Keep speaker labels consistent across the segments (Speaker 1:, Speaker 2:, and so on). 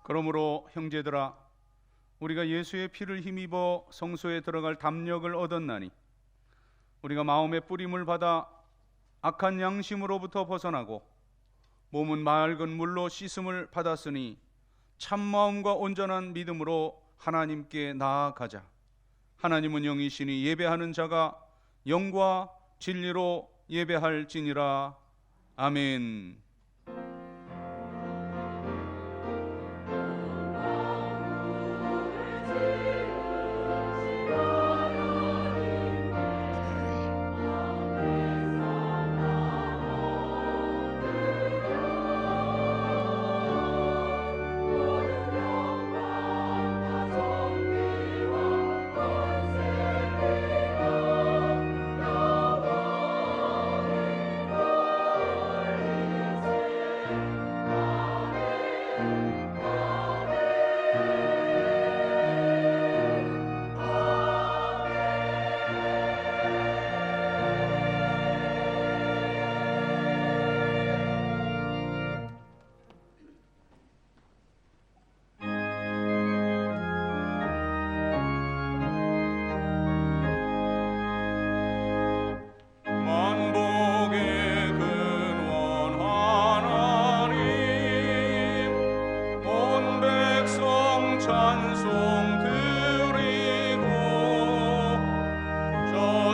Speaker 1: 그러므로 형제들아, 우리가 예수의 피를 힘입어 성소에 들어갈 담력을 얻었나니 우리가 마음의 뿌림을 받아 악한 양심으로부터 벗어나고 몸은 맑은 물로 씻음을 받았으니 참마음과 온전한 믿음으로 하나님께 나아가자. 하나님은 영이시니 예배하는 자가 영과 진리로 예배할지니라. 아멘.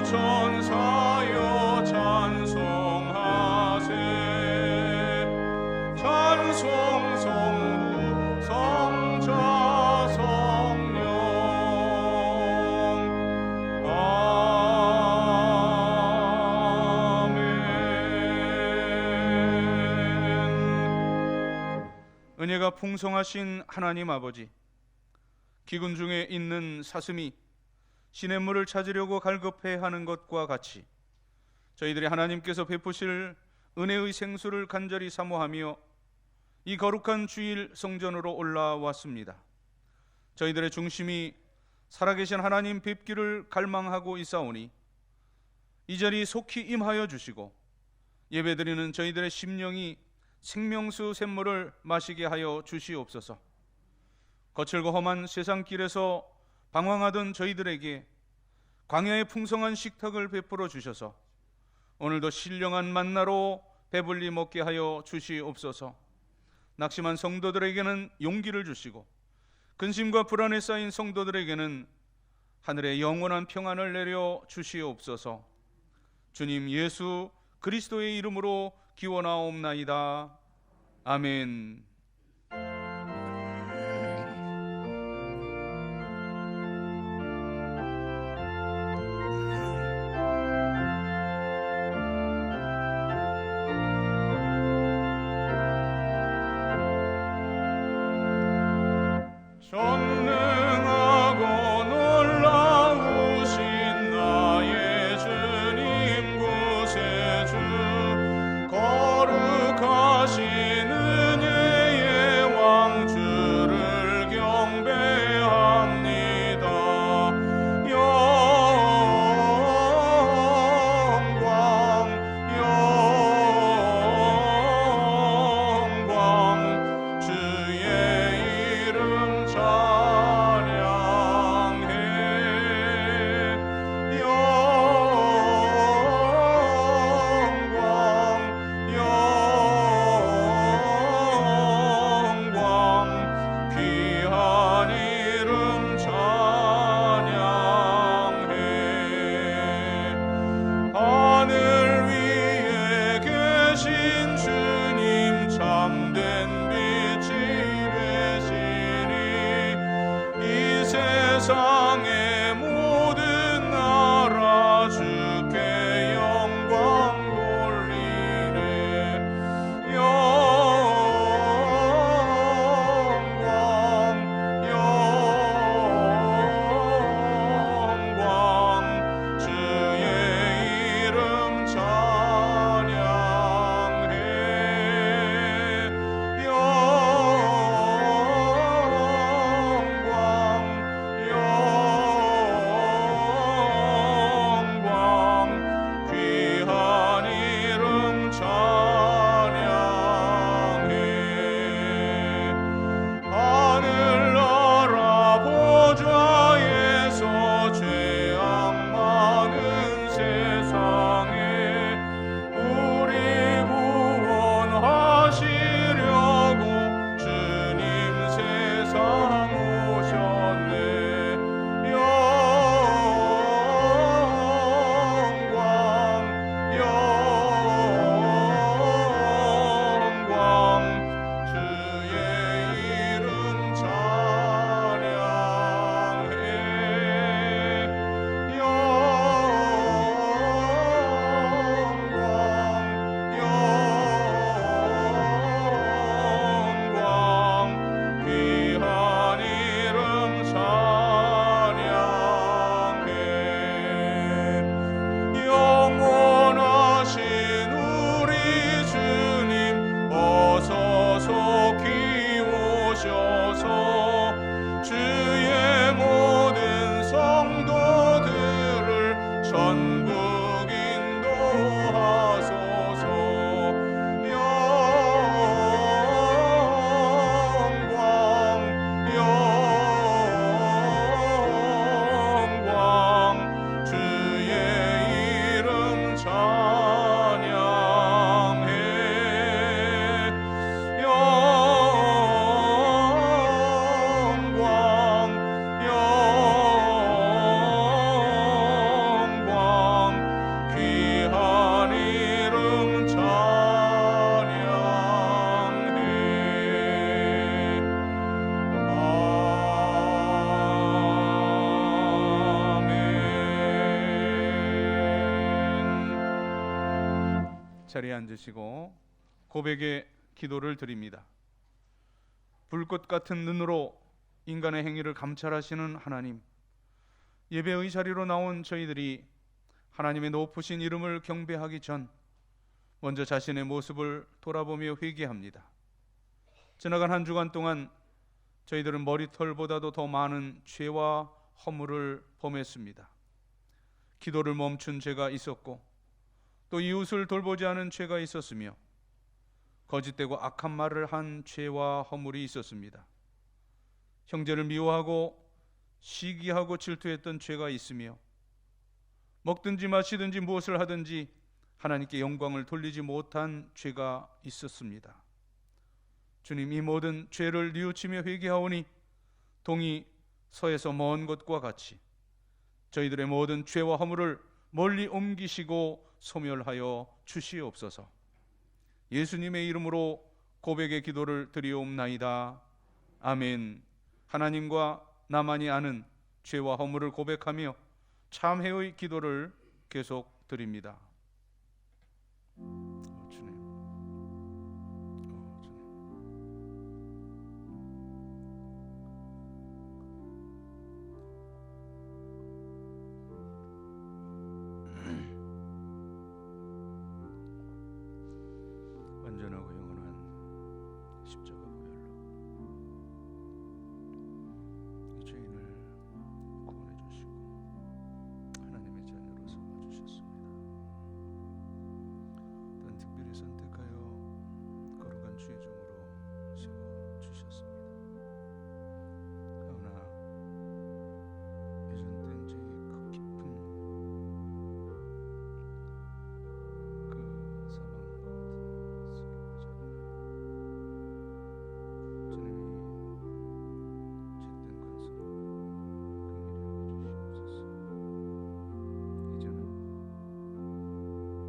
Speaker 1: 천사여 찬송하세. 찬송 성부 성자 성령. 아멘. 은혜가 풍성하신 하나님 아버지, 기근 중에 있는 사슴이 시냇물을 찾으려고 갈급해하는 것과 같이 저희들이 하나님께서 베푸실 은혜의 생수를 간절히 사모하며 이 거룩한 주일 성전으로 올라왔습니다. 저희들의 중심이 살아계신 하나님 뵙기를 갈망하고 있사오니 이 자리 속히 임하여 주시고 예배드리는 저희들의 심령이 생명수 샘물을 마시게 하여 주시옵소서. 거칠고 험한 세상길에서 방황하던 저희들에게 광야의 풍성한 식탁을 베풀어 주셔서 오늘도 신령한 만나로 배불리 먹게 하여 주시옵소서. 낙심한 성도들에게는 용기를 주시고 근심과 불안에 쌓인 성도들에게는 하늘의 영원한 평안을 내려 주시옵소서. 주님 예수 그리스도의 이름으로 기원하옵나이다. 아멘. 전능하고 놀라우신 나의 주님 구세주, 거룩하신 은혜 자리에 앉으시고 고백의 기도를 드립니다. 불꽃 같은 눈으로 인간의 행위를 감찰하시는 하나님, 예배의 자리로 나온 저희들이 하나님의 높으신 이름을 경배하기 전 먼저 자신의 모습을 돌아보며 회개합니다. 지나간 한 주간 동안 저희들은 머리털보다도 더 많은 죄와 허물을 범했습니다. 기도를 멈춘 죄가 있었고 또 이웃을 돌보지 않은 죄가 있었으며 거짓되고 악한 말을 한 죄와 허물이 있었습니다. 형제를 미워하고 시기하고 질투했던 죄가 있으며 먹든지 마시든지 무엇을 하든지 하나님께 영광을 돌리지 못한 죄가 있었습니다. 주님, 이 모든 죄를 뉘우치며 회개하오니 동이 서에서 먼 것과 같이 저희들의 모든 죄와 허물을 멀리 옮기시고 소멸하여 주시옵소서. 예수님의 이름으로 고백의 기도를 드리옵나이다. 아멘. 하나님과 나만이 아는 죄와 허물을 고백하며 참회의 기도를 계속 드립니다. 주님. 완전하고 영원한 십자가 보혈로 이 죄인을 구원해 주시고 하나님의 자녀로 삼아 주셨습니다. 또한 특별히 선택하여 거룩한 주의 종으로 세워 주셨습니다. 그러나 예전된 죄의 그 깊은 그 사망과 같은 쓰러운 자는 주님이 죄된 것을 긍휼히 여겨주시옵소서. 이제는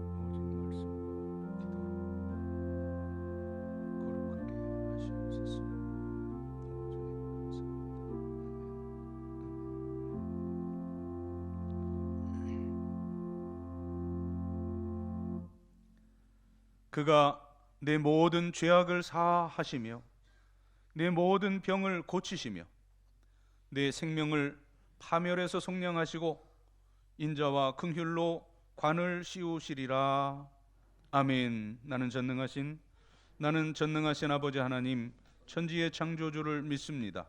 Speaker 1: 오직 말씀과 기도로 거룩하게 하시옵소서. 주님 감사합니다. 그가 내 모든 죄악을 사하시며 내 모든 병을 고치시며 내 생명을 파멸에서 속량하시고 인자와 긍휼로 관을 씌우시리라. 아멘. 나는 전능하신 아버지 하나님 천지의 창조주를 믿습니다.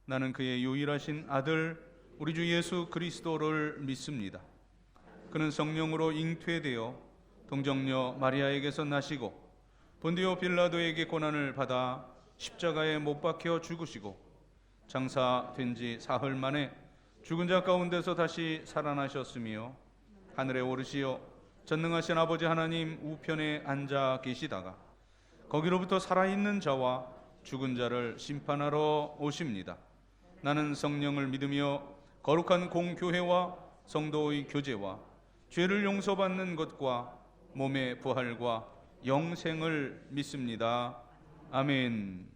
Speaker 1: 나는 그의 유일하신 아들 우리 주 예수 그리스도를 믿습니다. 그는 성령으로 잉태되어 동정녀 마리아에게서 나시고 본디오 빌라도에게 고난을 받아 십자가에 못 박혀 죽으시고 장사된 지 사흘 만에 죽은 자 가운데서 다시 살아나셨으며 하늘에 오르시어 전능하신 아버지 하나님 우편에 앉아 계시다가 거기로부터 살아있는 자와 죽은 자를 심판하러 오십니다. 나는 성령을 믿으며 거룩한 공교회와 성도의 교제와 죄를 용서받는 것과 몸의 부활과 영생을 믿습니다. 아멘.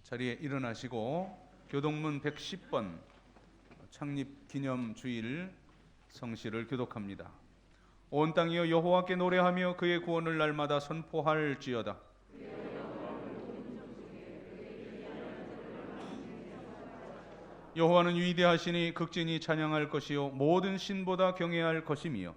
Speaker 1: 자리에 일어나시고 교동문 110번 창립기념주일 성시를 교독합니다. 온 땅이여 여호와께 노래하며 그의 구원을 날마다 선포할지어다. 여호와는 위대하시니 극진히 찬양할 것이요 모든 신보다 경외할 것이며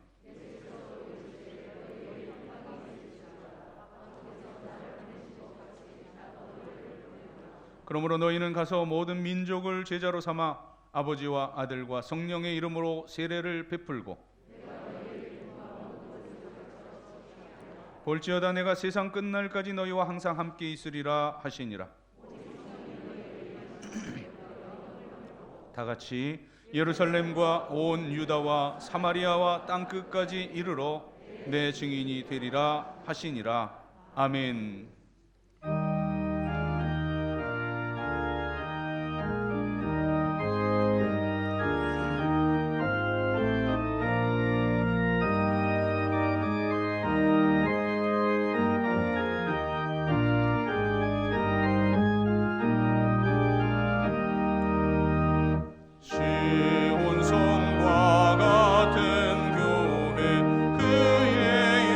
Speaker 1: 그러므로 너희는 가서 모든 민족을 제자로 삼아 아버지와 아들과 성령의 이름으로 세례를 베풀고 볼지어다 내가 세상 끝날까지 너희와 항상 함께 있으리라 하시니라. 다 같이 예루살렘과 온 유다와 사마리아와 땅끝까지 이르러 내 증인이 되리라 하시니라. 아멘. 시온성과 같은 교회 그의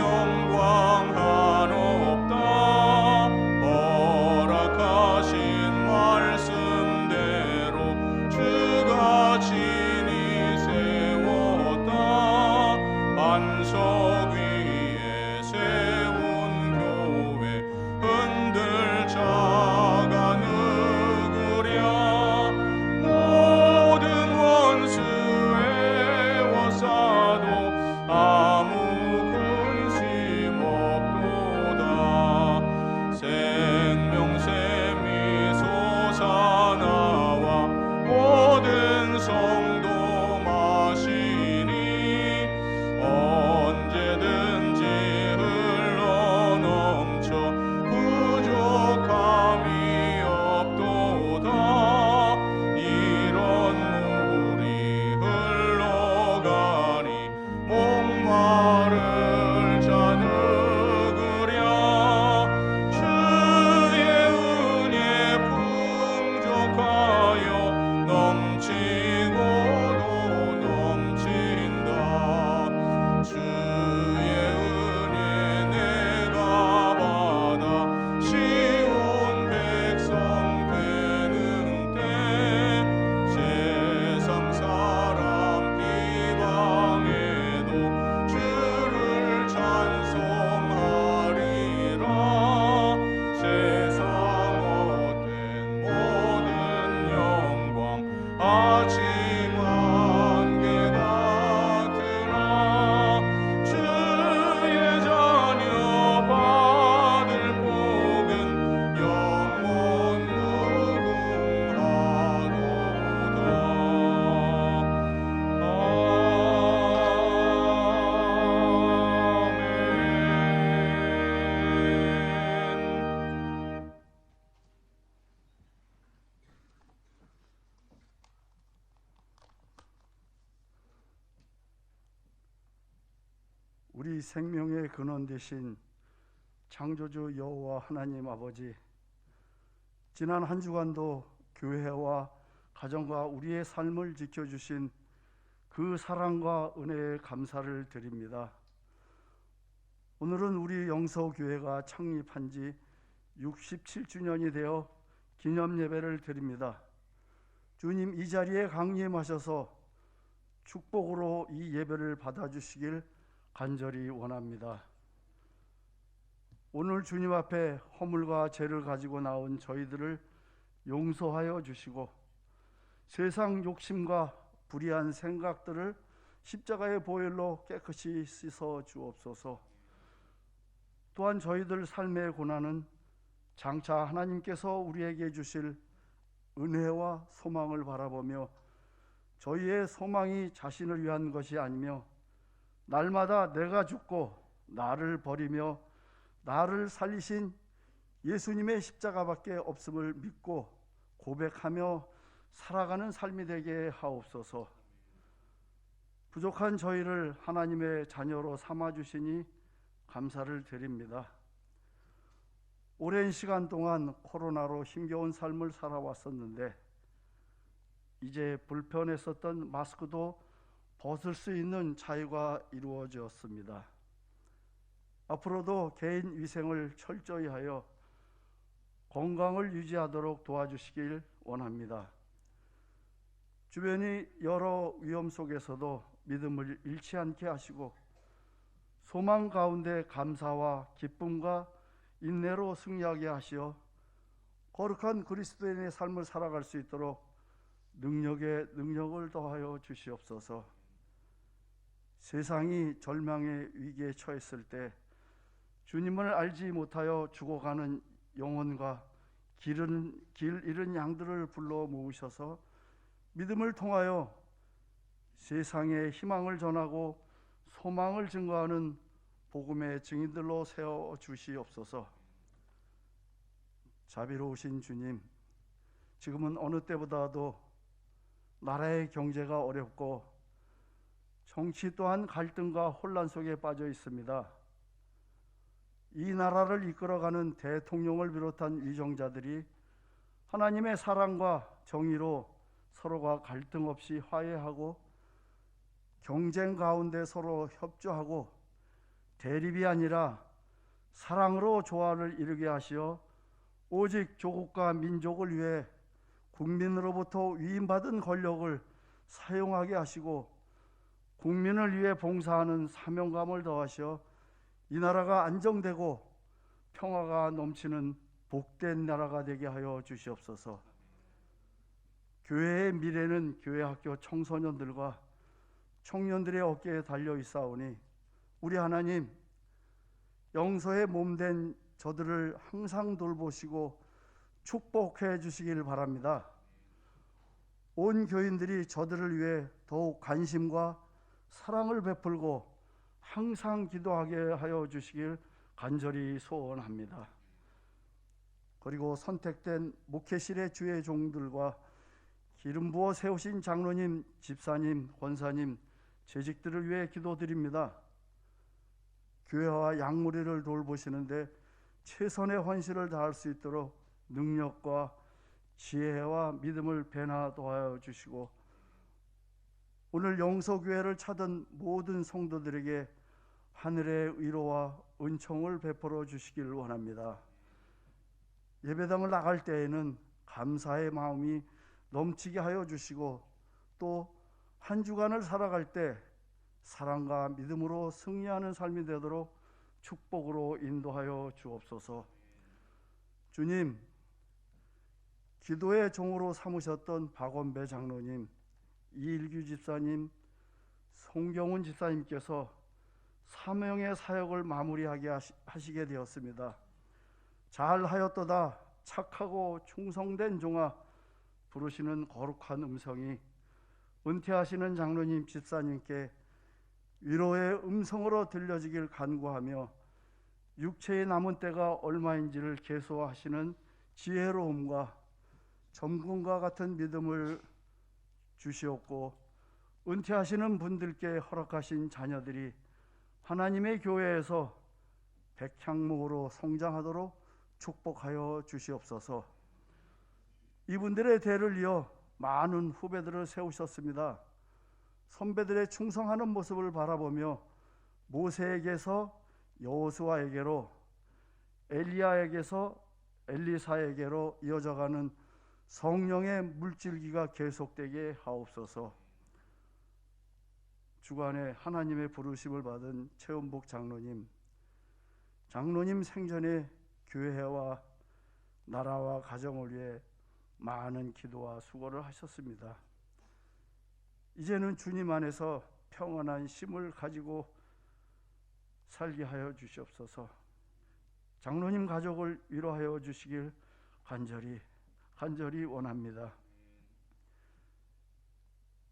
Speaker 2: 우리 생명의 근원 되신 창조주 여호와 하나님 아버지, 지난 한 주간도 교회와 가정과 우리의 삶을 지켜주신 그 사랑과 은혜에 감사를 드립니다. 오늘은 우리 영서교회가 창립한 지 67주년이 되어 기념 예배를 드립니다. 주님, 이 자리에 강림하셔서 축복으로 이 예배를 받아주시길 간절히 원합니다. 오늘 주님 앞에 허물과 죄를 가지고 나온 저희들을 용서하여 주시고, 세상 욕심과 불의한 생각들을 십자가의 보혈로 깨끗이 씻어 주옵소서. 또한 저희들 삶의 고난은 장차 하나님께서 우리에게 주실 은혜와 소망을 바라보며, 저희의 소망이 자신을 위한 것이 아니며 날마다 내가 죽고 나를 버리며 나를 살리신 예수님의 십자가밖에 없음을 믿고 고백하며 살아가는 삶이 되게 하옵소서. 부족한 저희를 하나님의 자녀로 삼아주시니 감사를 드립니다. 오랜 시간 동안 코로나로 힘겨운 삶을 살아왔었는데, 이제 불편했었던 마스크도 벗을 수 있는 자유가 이루어졌습니다. 앞으로도 개인 위생을 철저히 하여 건강을 유지하도록 도와주시길 원합니다. 주변이 여러 위험 속에서도 믿음을 잃지 않게 하시고, 소망 가운데 감사와 기쁨과 인내로 승리하게 하시어 거룩한 그리스도인의 삶을 살아갈 수 있도록 능력에 능력을 더하여 주시옵소서. 세상이 절망의 위기에 처했을 때 주님을 알지 못하여 죽어가는 영혼과 길 잃은 양들을 불러 모으셔서 믿음을 통하여 세상에 희망을 전하고 소망을 증거하는 복음의 증인들로 세워 주시옵소서. 자비로우신 주님, 지금은 어느 때보다도 나라의 경제가 어렵고 정치 또한 갈등과 혼란 속에 빠져 있습니다. 이 나라를 이끌어가는 대통령을 비롯한 위정자들이 하나님의 사랑과 정의로 서로가 갈등 없이 화해하고 경쟁 가운데 서로 협조하고 대립이 아니라 사랑으로 조화를 이루게 하시어 오직 조국과 민족을 위해 국민으로부터 위임받은 권력을 사용하게 하시고 국민을 위해 봉사하는 사명감을 더하셔 이 나라가 안정되고 평화가 넘치는 복된 나라가 되게 하여 주시옵소서. 교회의 미래는 교회 학교 청소년들과 청년들의 어깨에 달려 있사오니, 우리 하나님, 영서의 몸된 저들을 항상 돌보시고 축복해 주시길 바랍니다. 온 교인들이 저들을 위해 더욱 관심과 사랑을 베풀고 항상 기도하게 하여 주시길 간절히 소원합니다. 그리고 선택된 목회실의 주의 종들과 기름 부어 세우신 장로님, 집사님, 권사님, 재직들을 위해 기도드립니다. 교회와 양무리를 돌보시는데 최선의 헌신을 다할 수 있도록 능력과 지혜와 믿음을 배나 도하여 주시고, 오늘 영서교회를 찾은 모든 성도들에게 하늘의 위로와 은총을 베풀어 주시길 원합니다. 예배당을 나갈 때에는 감사의 마음이 넘치게 하여 주시고, 또 한 주간을 살아갈 때 사랑과 믿음으로 승리하는 삶이 되도록 축복으로 인도하여 주옵소서. 주님, 기도의 종으로 삼으셨던 박원배 장로님, 이일규 집사님, 송경훈 집사님께서 사명의 사역을 마무리하게 하시게 되었습니다. 잘하였도다 착하고 충성된 종아 부르시는 거룩한 음성이 은퇴하시는 장로님, 집사님께 위로의 음성으로 들려지길 간구하며 육체의 남은 때가 얼마인지를 계수하시는 지혜로움과 점금과 같은 믿음을 주시옵고, 은퇴하시는 분들께 허락하신 자녀들이 하나님의 교회에서 백향목으로 성장하도록 축복하여 주시옵소서. 이분들의 대를 이어 많은 후배들을 세우셨습니다. 선배들의 충성하는 모습을 바라보며 모세에게서 여호수아에게로, 엘리야에게서 엘리사에게로 이어져가는 성령의 물줄기가 계속되게 하옵소서. 주간에 하나님의 부르심을 받은 최은복 장로님 생전에 교회와 나라와 가정을 위해 많은 기도와 수고를 하셨습니다. 이제는 주님 안에서 평안한 쉼을 가지고 살게 하여 주시옵소서. 장로님 가족을 위로하여 주시길 간절히 원합니다.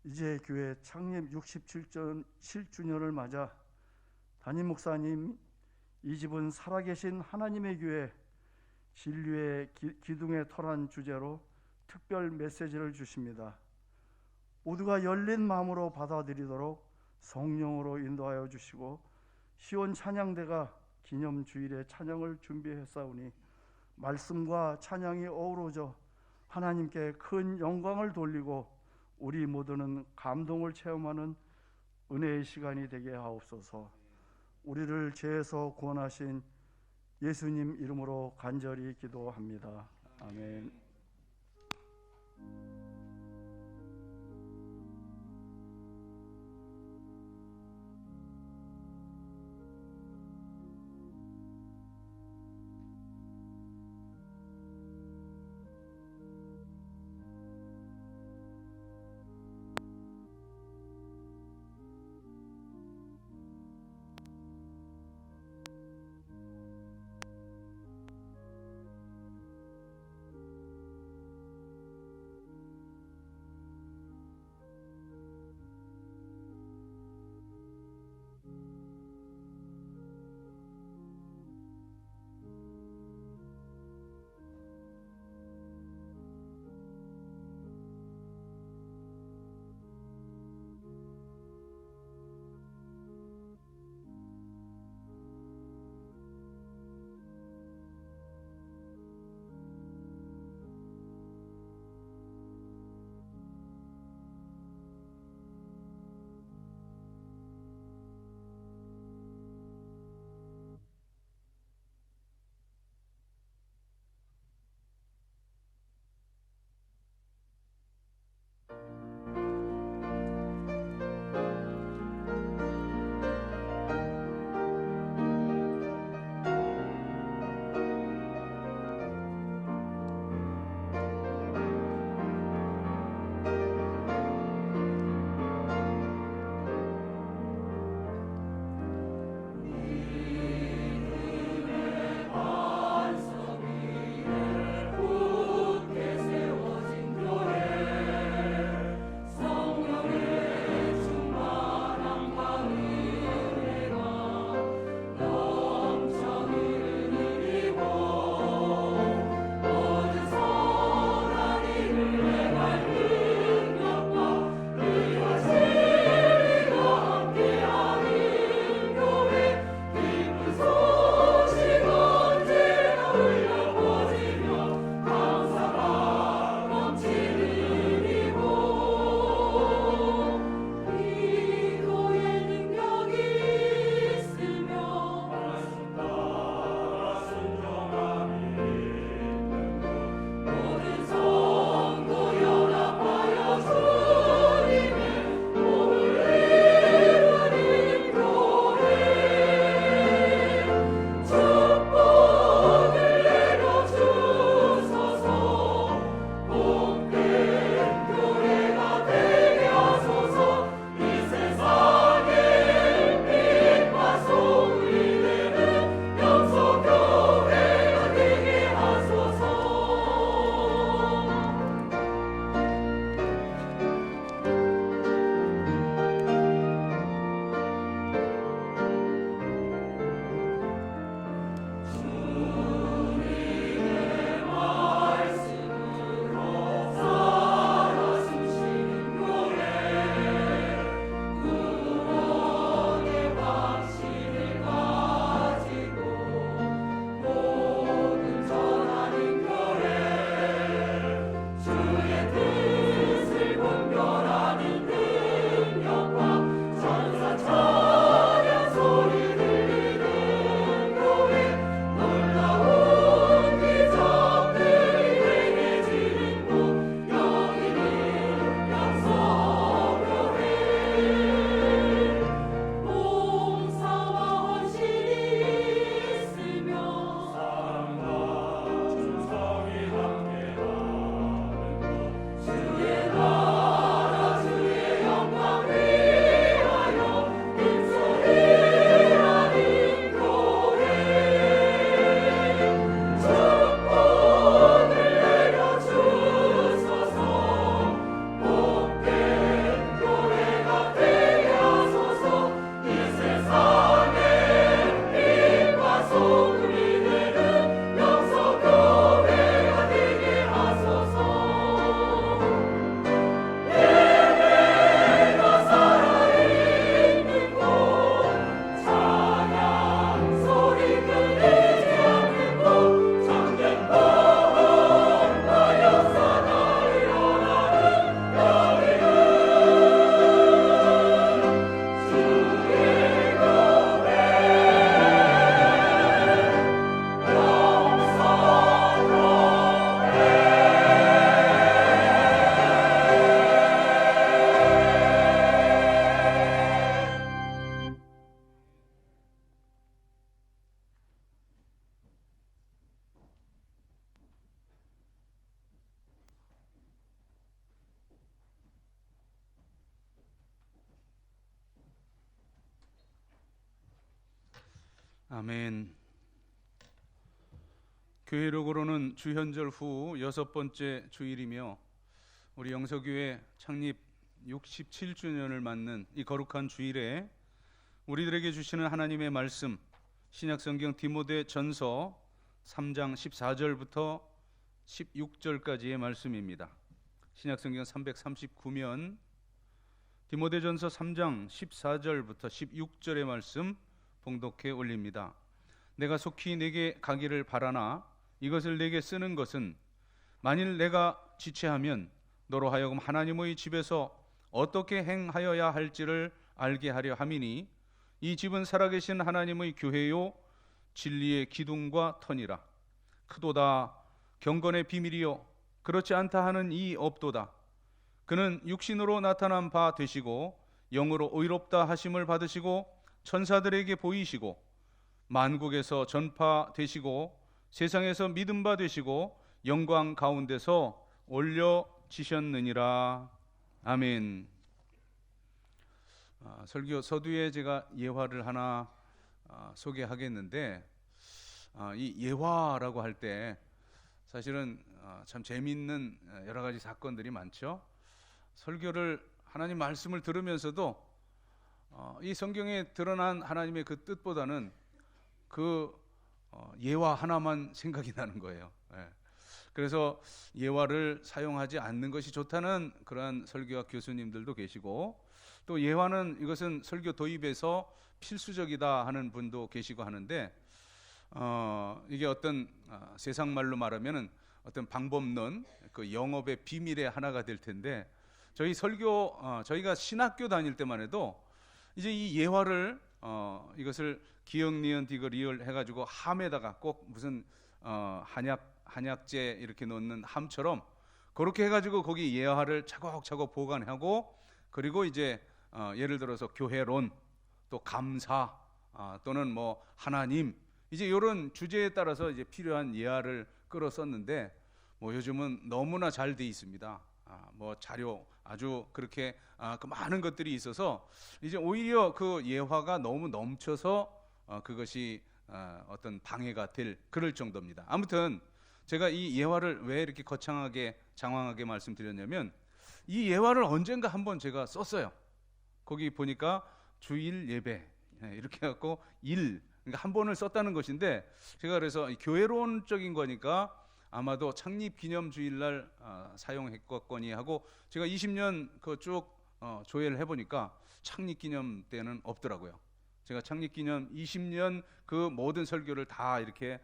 Speaker 2: 이제 교회 창립 67주년을 맞아 담임 목사님, 이 집은 살아계신 하나님의 교회, 진리의 기둥의 터란 주제로 특별 메시지를 주십니다. 모두가 열린 마음으로 받아들이도록 성령으로 인도하여 주시고, 시온 찬양대가 기념 주일에 찬양을 준비했사오니 말씀과 찬양이 어우러져 하나님께 큰 영광을 돌리고 우리 모두는 감동을 체험하는 은혜의 시간이 되게 하옵소서. 우리를 죄에서 구원하신 예수님 이름으로 간절히 기도합니다. 아멘.
Speaker 1: 아멘. 교회력으로는 주현절 후 6번째 주일이며 우리 영서교회 창립 67주년을 맞는 이 거룩한 주일에 우리들에게 주시는 하나님의 말씀, 신약성경 디모데전서 3장 14절부터 16절까지의 말씀입니다. 신약성경 339면 디모데전서 3장 14절부터 16절의 말씀 봉독해 올립니다. 내가 속히 내게 가기를 바라나 이것을 내게 쓰는 것은 만일 내가 지체하면 너로 하여금 하나님의 집에서 어떻게 행하여야 할지를 알게 하려 함이니 이 집은 살아계신 하나님의 교회요 진리의 기둥과 터니라. 크도다 경건의 비밀이요 그렇지 않다 하는 이 없도다. 그는 육신으로 나타난 바 되시고 영으로 의롭다 하심을 받으시고 천사들에게 보이시고 만국에서 전파되시고 세상에서 믿음 바 되시고 영광 가운데서 올려지셨느니라. 아멘. 설교 서두에 제가 예화를 하나 소개하겠는데 이 예화라고 할 때 사실은 참 재미있는 여러 가지 사건들이 많죠. 설교를 하나님 말씀을 들으면서도 이 성경에 드러난 하나님의 그 뜻보다는 그 예화 하나만 생각이 나는 거예요. 그래서 예화를 사용하지 않는 것이 좋다는 그러한 설교학 교수님들도 계시고 또 예화는 이것은 설교 도입에서 필수적이다 하는 분도 계시고 하는데 이게 어떤 세상 말로 말하면은 어떤 방법론, 그 영업의 비밀의 하나가 될 텐데 저희 설교 저희가 신학교 다닐 때만 해도 이제 이 예화를 이것을 기역 니은 디귿 리을 해가지고 함에다가 꼭 무슨 한약재 이렇게 넣는 함처럼 그렇게 해가지고 거기 예화를 차곡차곡 보관하고 그리고 이제 예를 들어서 교회론 또 감사 또는 뭐 하나님 이제 이런 주제에 따라서 이제 필요한 예화를 끌어 썼는데 뭐 요즘은 너무나 잘 돼 있습니다. 뭐 자료 아주 그렇게 그 많은 것들이 있어서 이제 오히려 그 예화가 너무 넘쳐서 그것이 어떤 방해가 될 그럴 정도입니다. 아무튼 제가 이 예화를 왜 이렇게 거창하게 장황하게 말씀드렸냐면 이 예화를 언젠가 한번 제가 썼어요. 거기 보니까 주일 예배 이렇게 해갖고 그러니까 한 번을 썼다는 것인데 제가 그래서 교회론적인 거니까 아마도 창립 기념 주일날 사용했겠거니 하고 제가 20년 그 쭉 조회를 해보니까 창립 기념 때는 없더라고요. 제가 창립 기념 20년 그 모든 설교를 다 이렇게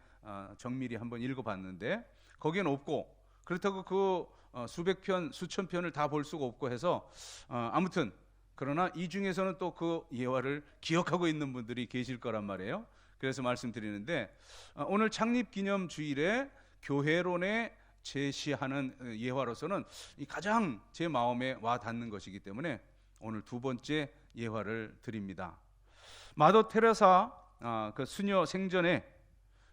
Speaker 1: 정밀히 한번 읽어봤는데 거기엔 없고 그렇다고 그 수백 편 수천 편을 다 볼 수가 없고 해서 아무튼 그러나 이 중에서는 또 그 예화를 기억하고 있는 분들이 계실 거란 말이에요. 그래서 말씀드리는데 오늘 창립 기념 주일에 교회론에 제시하는 예화로서는 가장 제 마음에 와 닿는 것이기 때문에 오늘 두 번째 예화를 드립니다. 마더 테레사 그 수녀 생전에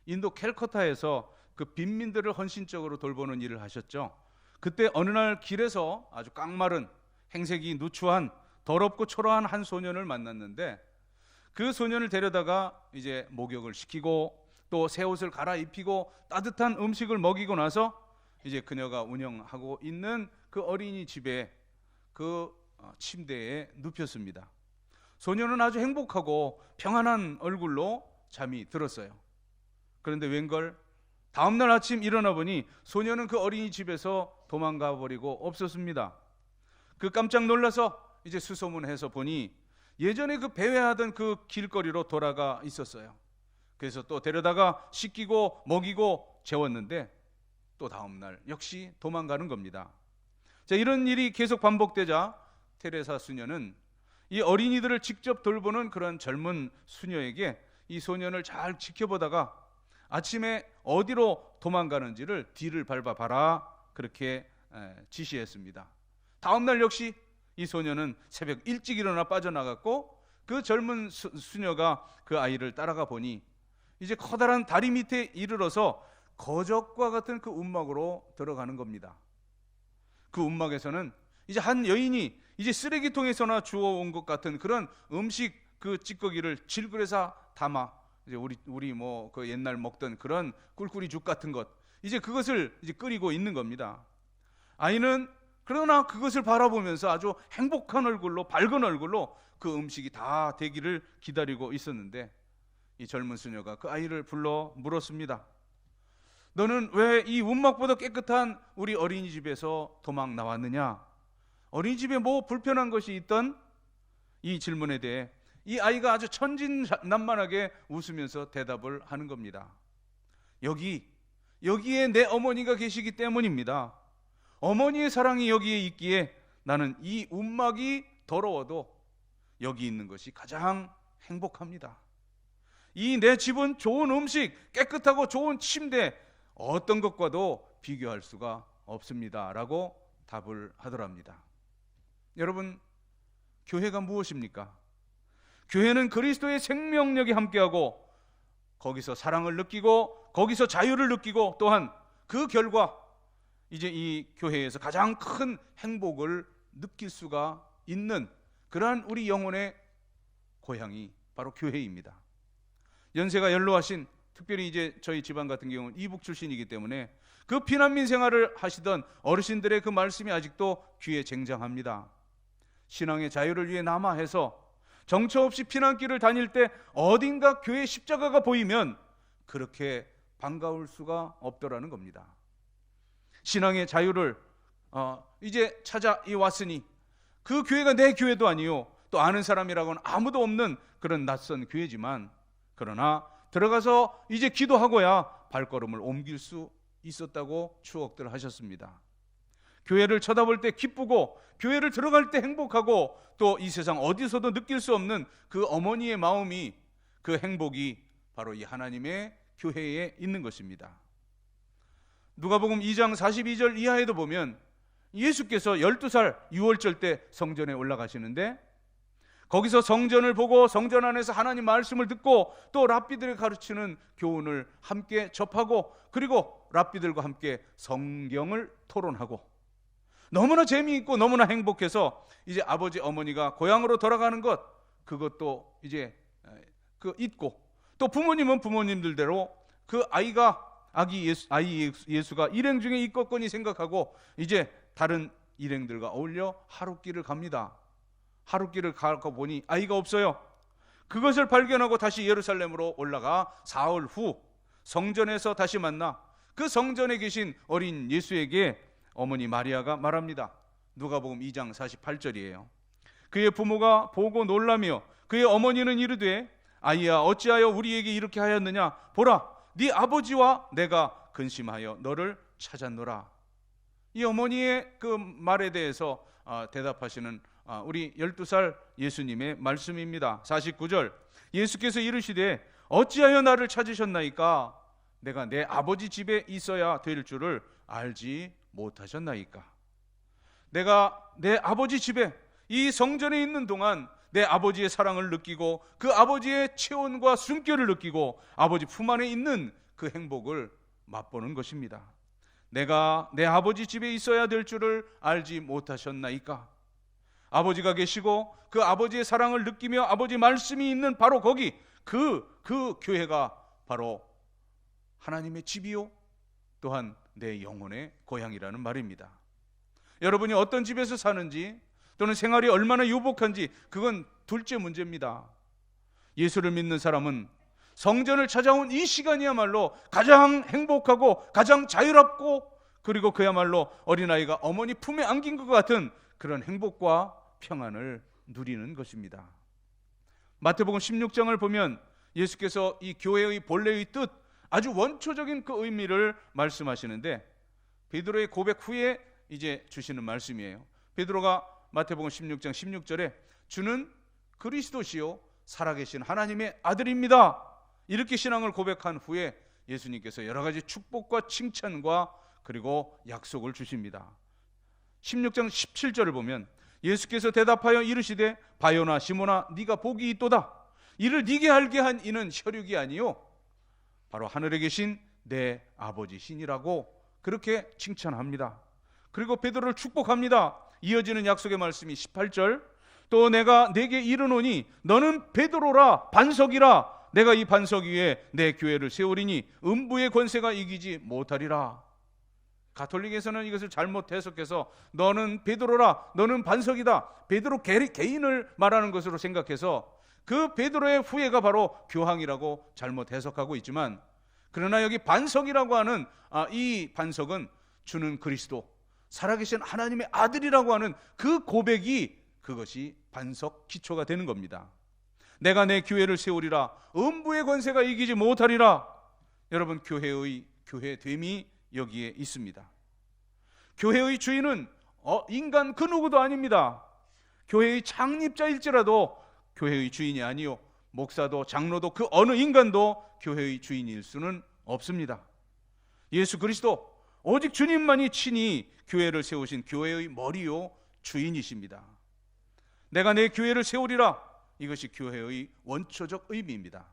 Speaker 1: 인도 캘커타에서 그 빈민들을 헌신적으로 돌보는 일을 하셨죠. 그때 어느 날 길에서 아주 깡마른 행색이 누추한 더럽고 초라한 한 소년을 만났는데 그 소년을 데려다가 이제 목욕을 시키고 또 새 옷을 갈아입히고 따뜻한 음식을 먹이고 나서 이제 그녀가 운영하고 있는 그 어린이 집에 그 침대에 눕혔습니다. 소년은 아주 행복하고 평안한 얼굴로 잠이 들었어요. 그런데 웬걸 다음날 아침 일어나 보니 소년은 그 어린이 집에서 도망가 버리고 없었습니다. 그 깜짝 놀라서 이제 수소문해서 보니 예전에 그 배회하던 그 길거리로 돌아가 있었어요. 그래서 또 데려다가 씻기고 먹이고 재웠는데 또 다음날 역시 도망가는 겁니다. 자, 이런 일이 계속 반복되자 테레사 수녀는 이 어린이들을 직접 돌보는 그런 젊은 수녀에게 이 소년을 잘 지켜보다가 아침에 어디로 도망가는지를 뒤를 밟아봐라 그렇게 지시했습니다. 다음날 역시 이 소년은 새벽 일찍 일어나 빠져나갔고 그 젊은 수녀가 그 아이를 따라가 보니 이제 커다란 다리 밑에 이르러서 거적과 같은 그 움막으로 들어가는 겁니다. 그 움막에서는 이제 한 여인이 이제 쓰레기통에서나 주워온 것 같은 그런 음식 그 찌꺼기를 질그레사 담아 이제 우리 뭐 그 옛날 먹던 그런 꿀꿀이죽 같은 것, 이제 그것을 이제 끓이고 있는 겁니다. 아이는 그러나 그것을 바라보면서 아주 행복한 얼굴로, 밝은 얼굴로 그 음식이 다 되기를 기다리고 있었는데, 이 젊은 수녀가 그 아이를 불러 물었습니다. 너는 왜 이 움막보다 깨끗한 우리 어린이집에서 도망 나왔느냐? 어린이집에 뭐 불편한 것이 있던? 이 질문에 대해 이 아이가 아주 천진난만하게 웃으면서 대답을 하는 겁니다. 여기에 내 어머니가 계시기 때문입니다. 어머니의 사랑이 여기에 있기에 나는 이 움막이 더러워도 여기 있는 것이 가장 행복합니다. 이 내 집은 좋은 음식, 깨끗하고 좋은 침대, 어떤 것과도 비교할 수가 없습니다 라고 답을 하더랍니다. 여러분, 교회가 무엇입니까? 교회는 그리스도의 생명력이 함께하고 거기서 사랑을 느끼고 거기서 자유를 느끼고 또한 그 결과 이제 이 교회에서 가장 큰 행복을 느낄 수가 있는 그러한 우리 영혼의 고향이 바로 교회입니다. 연세가 연로하신, 특별히 이제 저희 집안 같은 경우는 이북 출신이기 때문에 그 피난민 생활을 하시던 어르신들의 그 말씀이 아직도 귀에 쟁장합니다. 신앙의 자유를 위해 남아해서 정처 없이 피난길을 다닐 때 어딘가 교회 십자가가 보이면 그렇게 반가울 수가 없더라는 겁니다. 신앙의 자유를 이제 찾아 왔으니 그 교회가 내 교회도 아니요, 또 아는 사람이라고는 아무도 없는 그런 낯선 교회지만, 그러나 들어가서 이제 기도하고야 발걸음을 옮길 수 있었다고 추억들 하셨습니다. 교회를 쳐다볼 때 기쁘고 교회를 들어갈 때 행복하고 또 이 세상 어디서도 느낄 수 없는 그 어머니의 마음이, 그 행복이 바로 이 하나님의 교회에 있는 것입니다. 누가복음 2장 42절 이하에도 보면 예수께서 12살 유월절 때 성전에 올라가시는데, 거기서 성전을 보고 성전 안에서 하나님 말씀을 듣고 또 랍비들이 가르치는 교훈을 함께 접하고, 그리고 랍비들과 함께 성경을 토론하고 너무나 재미있고 너무나 행복해서 이제 아버지 어머니가 고향으로 돌아가는 것, 그것도 이제 그 잊고, 또 부모님은 부모님들대로 그 아이 예수가 일행 중에 있겠거니 생각하고 이제 다른 일행들과 어울려 하룻길을 갑니다. 하룻길을 가고 보니 아이가 없어요. 그것을 발견하고 다시 예루살렘으로 올라가 사흘 후 성전에서 다시 만나 그 성전에 계신 어린 예수에게 어머니 마리아가 말합니다. 누가복음 2장 48절이에요. 그의 부모가 보고 놀라며 그의 어머니는 이르되 아이야 어찌하여 우리에게 이렇게 하였느냐, 보라 네 아버지와 내가 근심하여 너를 찾았노라. 이 어머니의 그 말에 대해서 대답하시는 우리 12살 예수님의 말씀입니다. 49절, 예수께서 이르시되 어찌하여 나를 찾으셨나이까? 내가 내 아버지 집에 있어야 될 줄을 알지 못하셨나이까? 내가 내 아버지 집에, 이 성전에 있는 동안 내 아버지의 사랑을 느끼고 그 아버지의 체온과 숨결을 느끼고 아버지 품 안에 있는 그 행복을 맛보는 것입니다. 내가 내 아버지 집에 있어야 될 줄을 알지 못하셨나이까? 아버지가 계시고 그 아버지의 사랑을 느끼며 아버지 말씀이 있는 바로 거기, 그 교회가 바로 하나님의 집이요 또한 내 영혼의 고향이라는 말입니다. 여러분이 어떤 집에서 사는지 또는 생활이 얼마나 유복한지 그건 둘째 문제입니다. 예수를 믿는 사람은 성전을 찾아온 이 시간이야말로 가장 행복하고 가장 자유롭고, 그리고 그야말로 어린아이가 어머니 품에 안긴 것 같은 그런 행복과 평안을 누리는 것입니다. 마태복음 16장을 보면 예수께서 이 교회의 본래의 뜻, 아주 원초적인 그 의미를 말씀하시는데, 베드로의 고백 후에 이제 주시는 말씀이에요. 베드로가 마태복음 16장 16절에 주는 그리스도시요 살아계신 하나님의 아들입니다, 이렇게 신앙을 고백한 후에 예수님께서 여러 가지 축복과 칭찬과 그리고 약속을 주십니다. 16장 17절을 보면 예수께서 대답하여 이르시되 바요나 시몬아 네가 복이 있도다. 이를 네게 알게 한 이는 혈육이 아니요 바로 하늘에 계신 내 아버지시니라고 그렇게 칭찬합니다. 그리고 베드로를 축복합니다. 이어지는 약속의 말씀이 18절, 또 내가 네게 이르노니 너는 베드로라, 반석이라, 내가 이 반석 위에 내 교회를 세우리니 음부의 권세가 이기지 못하리라. 가톨릭에서는 이것을 잘못 해석해서 너는 베드로라, 너는 반석이다, 베드로 개인을 말하는 것으로 생각해서 그 베드로의 후예가 바로 교황이라고 잘못 해석하고 있지만, 그러나 여기 반석이라고 하는 이 반석은 주는 그리스도, 살아계신 하나님의 아들이라고 하는 그 고백이, 그것이 반석 기초가 되는 겁니다. 내가 내 교회를 세우리라, 음부의 권세가 이기지 못하리라. 여러분, 교회됨이 여기에 있습니다. 교회의 주인은 인간 그 누구도 아닙니다. 교회의 창립자일지라도 교회의 주인이 아니요, 목사도 장로도 그 어느 인간도 교회의 주인일 수는 없습니다. 예수 그리스도, 오직 주님만이 친히 교회를 세우신 교회의 머리요 주인이십니다. 내가 내 교회를 세우리라, 이것이 교회의 원초적 의미입니다.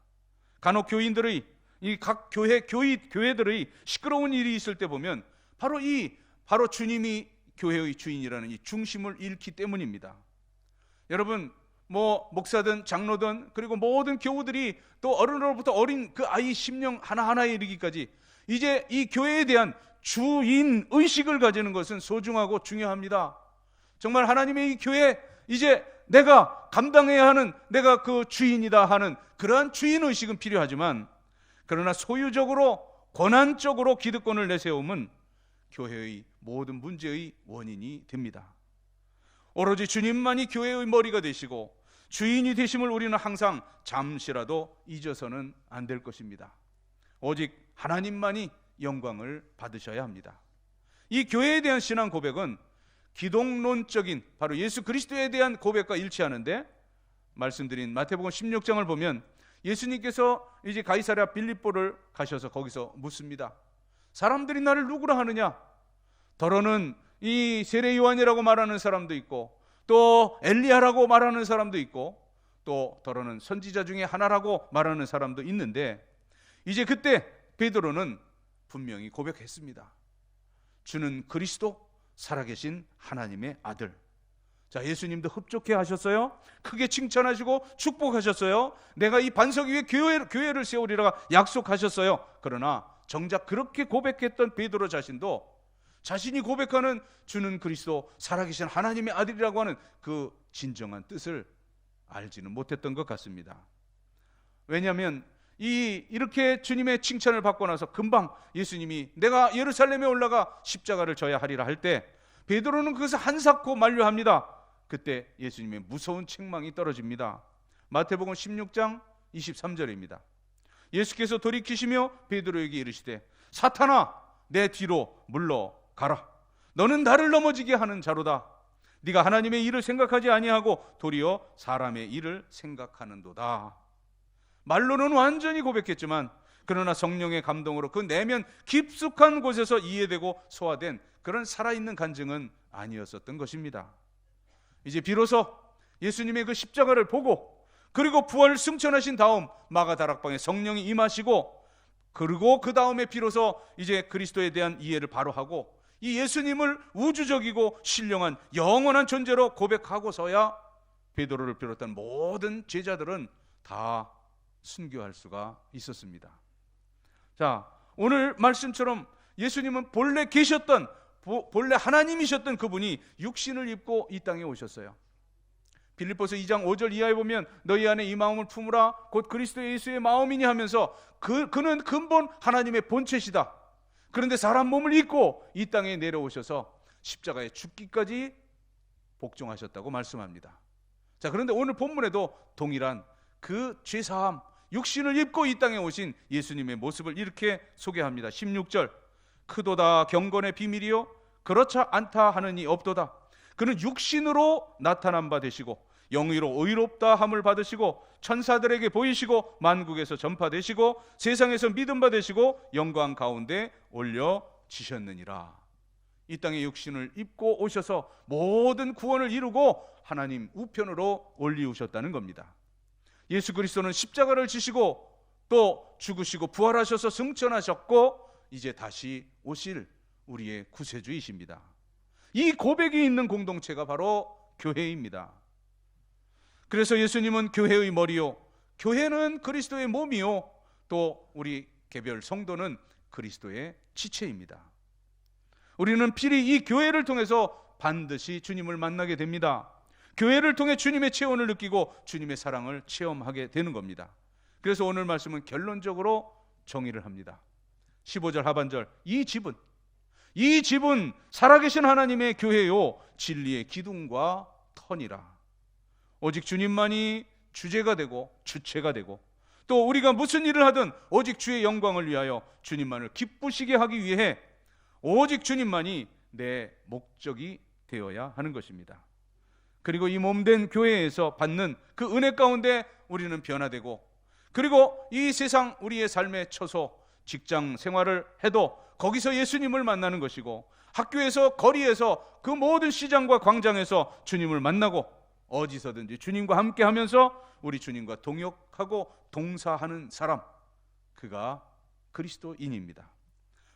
Speaker 1: 간혹 교인들의, 이 각 교회들의 시끄러운 일이 있을 때 보면 바로 주님이 교회의 주인이라는 이 중심을 잃기 때문입니다. 여러분, 목사든 장로든 그리고 모든 교우들이 또 어른으로부터 어린 그 아이 심령 하나하나에 이르기까지 이제 이 교회에 대한 주인 의식을 가지는 것은 소중하고 중요합니다. 정말 하나님의 이 교회, 이제 내가 감당해야 하는, 내가 그 주인이다 하는 그러한 주인 의식은 필요하지만, 그러나 소유적으로 권한적으로 기득권을 내세움은 교회의 모든 문제의 원인이 됩니다. 오로지 주님만이 교회의 머리가 되시고 주인이 되심을 우리는 항상 잠시라도 잊어서는 안 될 것입니다. 오직 하나님만이 영광을 받으셔야 합니다. 이 교회에 대한 신앙 고백은 기독론적인 바로 예수 그리스도에 대한 고백과 일치하는데, 말씀드린 마태복음 16장을 보면 예수님께서 이제 가이사랴 빌립보를 가셔서 거기서 묻습니다. 사람들이 나를 누구라 하느냐? 더러는 이 세례 요한이라고 말하는 사람도 있고, 또 엘리야라고 말하는 사람도 있고, 또 더러는 선지자 중에 하나라고 말하는 사람도 있는데, 이제 그때 베드로는 분명히 고백했습니다. 주는 그리스도, 살아계신 하나님의 아들. 자, 예수님도 흡족해 하셨어요. 크게 칭찬하시고 축복하셨어요. 내가 이 반석 위에 교회를 세우리라 약속하셨어요. 그러나 정작 그렇게 고백했던 베드로 자신도 자신이 고백하는 주는 그리스도, 살아계신 하나님의 아들이라고 하는 그 진정한 뜻을 알지는 못했던 것 같습니다. 왜냐하면 이렇게 주님의 칭찬을 받고 나서 금방 예수님이 내가 예루살렘에 올라가 십자가를 져야 하리라 할 때 베드로는 그것을 한사코 만류합니다. 그때 예수님의 무서운 책망이 떨어집니다. 마태복음 16장 23절입니다. 예수께서 돌이키시며 베드로에게 이르시되 사탄아, 내 뒤로 물러가라. 너는 나를 넘어지게 하는 자로다. 네가 하나님의 일을 생각하지 아니하고 도리어 사람의 일을 생각하는도다. 말로는 완전히 고백했지만, 그러나 성령의 감동으로 그 내면 깊숙한 곳에서 이해되고 소화된 그런 살아있는 간증은 아니었었던 것입니다. 이제 비로소 예수님의 그 십자가를 보고, 그리고 부활을 승천하신 다음 마가다락방에 성령이 임하시고, 그리고 그 다음에 비로소 이제 그리스도에 대한 이해를 바로 하고 이 예수님을 우주적이고 신령한 영원한 존재로 고백하고서야 베드로를 비롯한 모든 제자들은 다 순교할 수가 있었습니다. 자, 오늘 말씀처럼 예수님은 본래 계셨던, 본래 하나님이셨던 그분이 육신을 입고 이 땅에 오셨어요. 빌립보서 2장 5절 이하에 보면 너희 안에 이 마음을 품으라 곧 그리스도 예수의 마음이니 하면서 그는 근본 하나님의 본체시다. 그런데 사람 몸을 입고 이 땅에 내려오셔서 십자가에 죽기까지 복종하셨다고 말씀합니다. 자, 그런데 오늘 본문에도 동일한 그 죄사함, 육신을 입고 이 땅에 오신 예수님의 모습을 이렇게 소개합니다. 16절 크도다 경건의 비밀이요 그렇지 않다 하느니 없도다. 그는 육신으로 나타난 바 되시고 영의로 의롭다 함을 받으시고 천사들에게 보이시고 만국에서 전파되시고 세상에서 믿음 받으시고 영광 가운데 올려지셨느니라. 이 땅에 육신을 입고 오셔서 모든 구원을 이루고 하나님 우편으로 올리우셨다는 겁니다. 예수 그리스도는 십자가를 지시고 또 죽으시고 부활하셔서 승천하셨고 이제 다시 오실 우리의 구세주이십니다. 이 고백이 있는 공동체가 바로 교회입니다. 그래서 예수님은 교회의 머리요 교회는 그리스도의 몸이요, 또 우리 개별 성도는 그리스도의 지체입니다. 우리는 필히 이 교회를 통해서 반드시 주님을 만나게 됩니다. 교회를 통해 주님의 체온을 느끼고 주님의 사랑을 체험하게 되는 겁니다. 그래서 오늘 말씀은 결론적으로 정의를 합니다. 15절 하반절, 이 집은 살아계신 하나님의 교회요 진리의 기둥과 터니라. 오직 주님만이 주제가 되고 주체가 되고, 또 우리가 무슨 일을 하든 오직 주의 영광을 위하여 주님만을 기쁘시게 하기 위해 오직 주님만이 내 목적이 되어야 하는 것입니다. 그리고 이 몸된 교회에서 받는 그 은혜 가운데 우리는 변화되고, 그리고 이 세상 우리의 삶의 처소, 직장 생활을 해도 거기서 예수님을 만나는 것이고, 학교에서, 거리에서, 그 모든 시장과 광장에서 주님을 만나고, 어디서든지 주님과 함께 하면서 우리 주님과 동역하고 동사하는 사람, 그가 그리스도인입니다.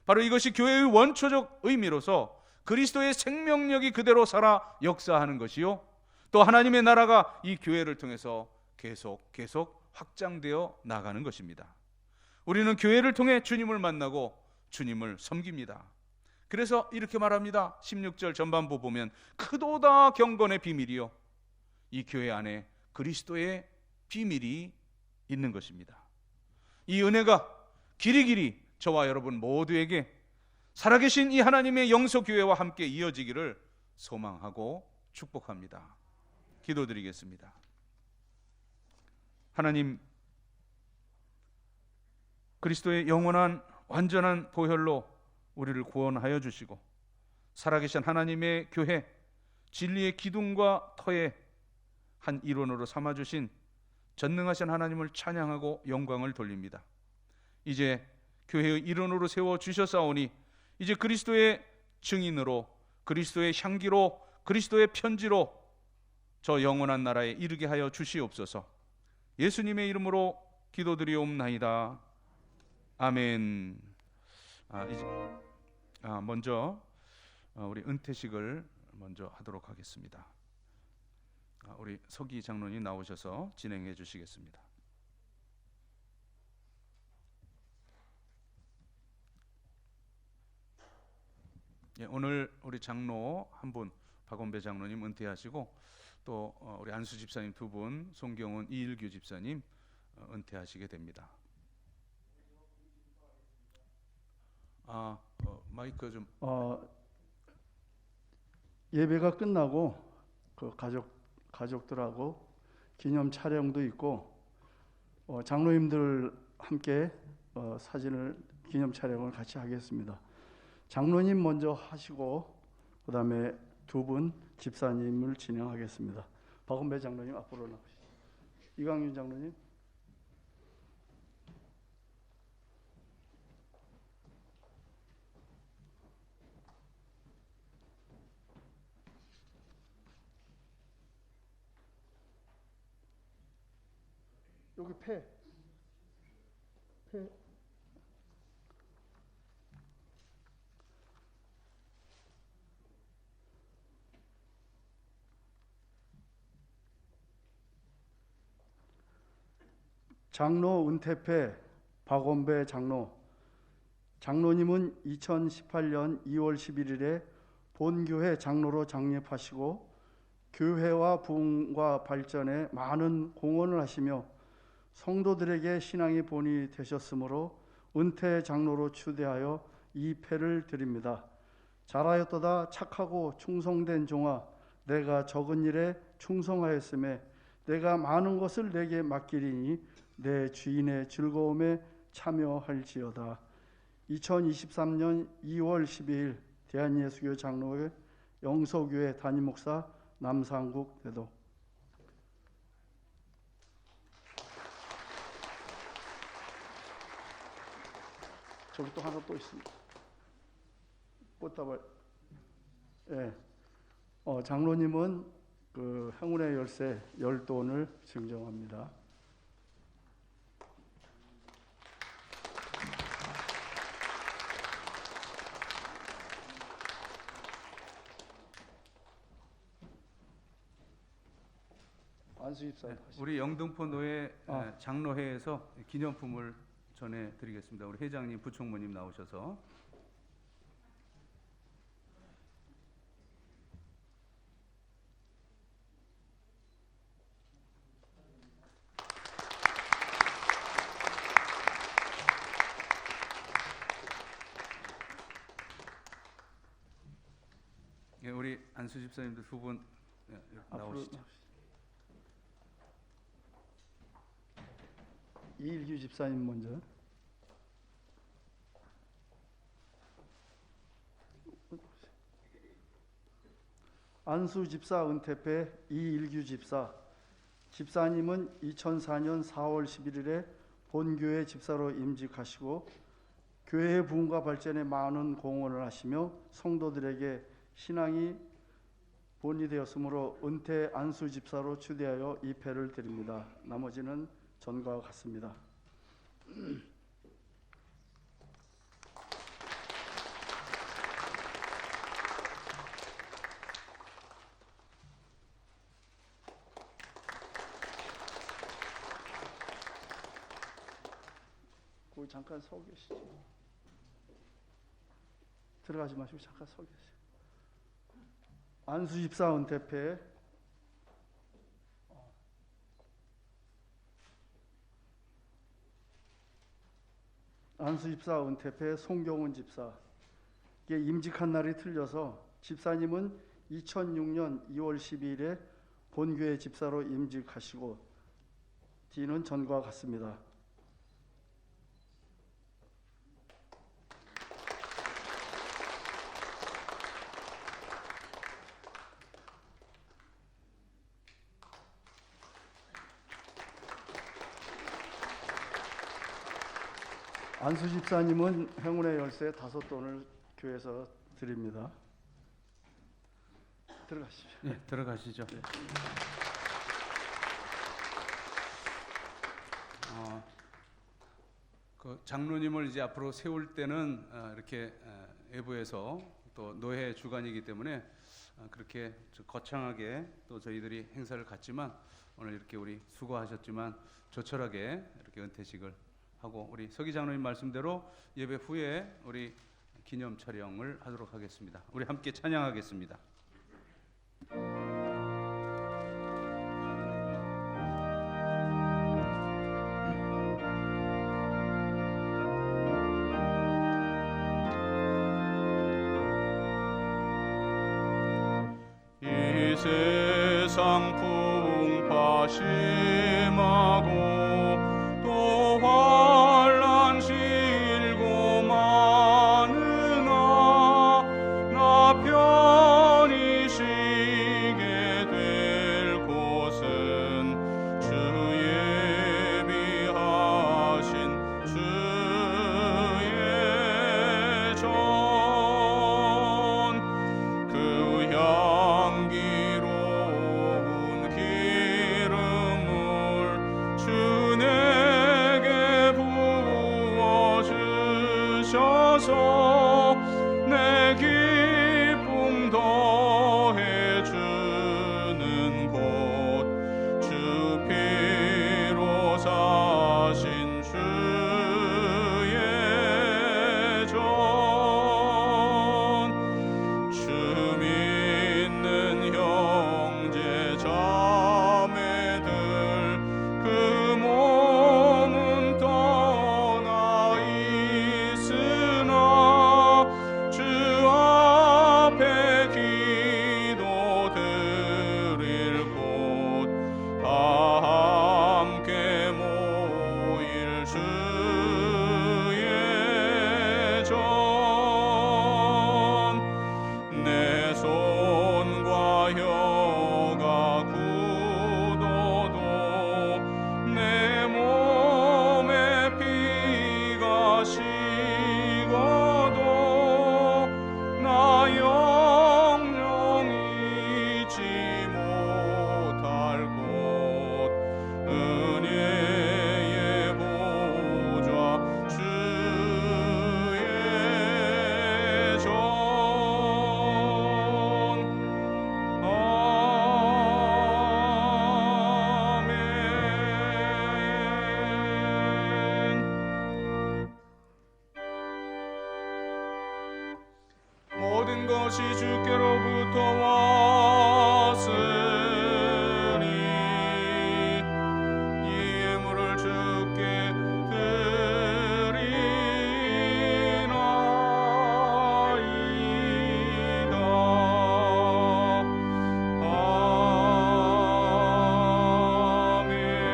Speaker 1: 바로 이것이 교회의 원초적 의미로서 그리스도의 생명력이 그대로 살아 역사하는 것이요, 또 하나님의 나라가 이 교회를 통해서 계속 확장되어 나가는 것입니다. 우리는 교회를 통해 주님을 만나고 주님을 섬깁니다. 그래서 이렇게 말합니다. 16절 전반부 보면 크도다 경건의 비밀이요, 이 교회 안에 그리스도의 비밀이 있는 것입니다. 이 은혜가 길이길이 저와 여러분 모두에게 살아계신 이 하나님의 영서교회와 함께 이어지기를 소망하고 축복합니다. 기도드리겠습니다. 하나님, 그리스도의 영원한 완전한 보혈로 우리를 구원하여 주시고 살아계신 하나님의 교회, 진리의 기둥과 터의 한 일원으로 삼아주신 전능하신 하나님을 찬양하고 영광을 돌립니다. 이제 교회의 일원으로 세워주셨사오니 이제 그리스도의 증인으로, 그리스도의 향기로, 그리스도의 편지로 저 영원한 나라에 이르게 하여 주시옵소서. 예수님의 이름으로 기도드리옵나이다. 아멘. 먼저 우리 은퇴식을 먼저 하도록 하겠습니다. 우리 서기 장로님 나오셔서 진행해 주시겠습니다. 예, 오늘 우리 장로 한 분, 박원배 장로님 은퇴하시고, 또 우리 안수 집사님 두 분, 송경훈, 이일규 집사님 은퇴하시게 됩니다. 마이크 좀.
Speaker 2: 예배가 끝나고 그 가족들하고 기념 촬영도 있고, 장로님들 함께 사진을, 기념 촬영을 같이 하겠습니다. 장로님 먼저 하시고 그 다음에 두 분 집사님을 진행하겠습니다. 박원배 장로님 앞으로 나오시죠. 이광윤 장로님. 여기 폐. 장로 은퇴패 박원배 장로. 장로님은 2018년 2월 11일에 본교회 장로로 장립하시고 교회와 부흥과 발전에 많은 공헌을 하시며 성도들에게 신앙의 본이 되셨으므로 은퇴 장로로 추대하여 이 패를 드립니다. 잘하였도다 착하고 충성된 종아, 내가 적은 일에 충성하였음에 내가 많은 것을 내게 맡기리니 내 주인의 즐거움에 참여할지어다. 2023년 2월 12일 대한예수교 장로회 영서교회 담임목사 남상국 대도. 저기 또 하나 또 있습니다. 꽃다발. 예. 장로님은 그 행운의 열쇠 10돈을 증정합니다. 안수 집사.
Speaker 1: 우리 영등포 노회
Speaker 2: 아.
Speaker 1: 장로회에서 기념품을 전해드리겠습니다. 우리 회장님, 부총무님 나오셔서. 예, 우리 안수 집사님들 두 분 나오시죠.
Speaker 2: 이일규 집사님 먼저. 안수 집사 은퇴패 이일규 집사. 집사님은 2004년 4월 11일에 본교회 집사로 임직하시고 교회 부흥과 발전에 많은 공헌을 하시며 성도들에게 신앙이 본이 되었으므로 은퇴 안수 집사로 추대하여 이 패를 드립니다. 나머지는 전과 같습니다. 거기 잠깐 서 계시죠. 들어가지 마시고 잠깐 서 계세요. 안수 집사 은퇴패. 안수 집사 은퇴패 송경훈 집사. 이게 임직한 날이 틀려서 집사님은 2006년 2월 12일에 본교회 집사로 임직하시고 뒤는 전과 같습니다. 안수 집사님은 행운의 열쇠 5돈을 교회에서 드립니다. 들어가시죠.
Speaker 1: 네, 들어가시죠.
Speaker 2: 네.
Speaker 1: 그 장로님을 이제 앞으로 세울 때는 이렇게 외부에서 또 노회 주관이기 때문에 그렇게 거창하게 또 저희들이 행사를 갖지만 오늘 이렇게 우리 수고하셨지만 조촐하게 이렇게 은퇴식을 하고 우리 서기 장로님 말씀대로 예배 후에 우리 기념 촬영을 하도록 하겠습니다. 우리 함께 찬양하겠습니다. 이 세상 풍파 심하고 또 환난 실고 많으나 나 편히 쉬게 될 곳은 주 예비하신 주의 전 그 향기로운 기름으로 모든 것이 주께로부터 왔으니 이 예물을 주께 드리나이다. 아멘.